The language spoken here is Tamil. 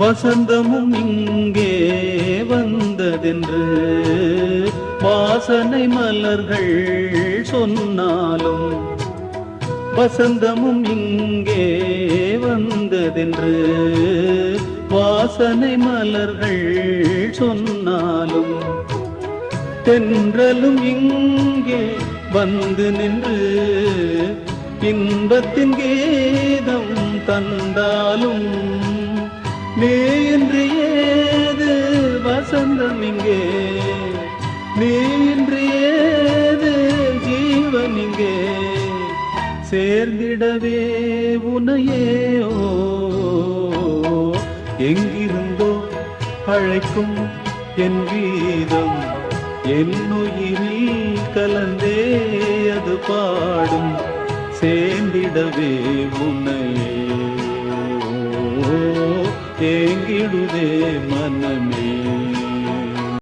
வசந்தமும் இங்கே வந்ததென்று வாசனை மலர்கள் சொன்னாலும், வசந்தமும் இங்கே வந்ததென்று வாசனை மலர்கள் சொன்னாலும், தென்றலும் இங்கே வந்து நின்று இன்பத்தின் கீதம் தந்தாலும், நீ இன்று ஏது வசந்தம் இங்கே, நீ இன்று ஏது ஜீவன் இங்கே, சேர்ந்திடவே உனையேயோ எங்கிருந்தோ அழைக்கும் என் கீதம், என் உயிரில் கலந்தே அது பாடும், சேர்ந்திடவே உனையே ஏங்கிடுதே மனமே.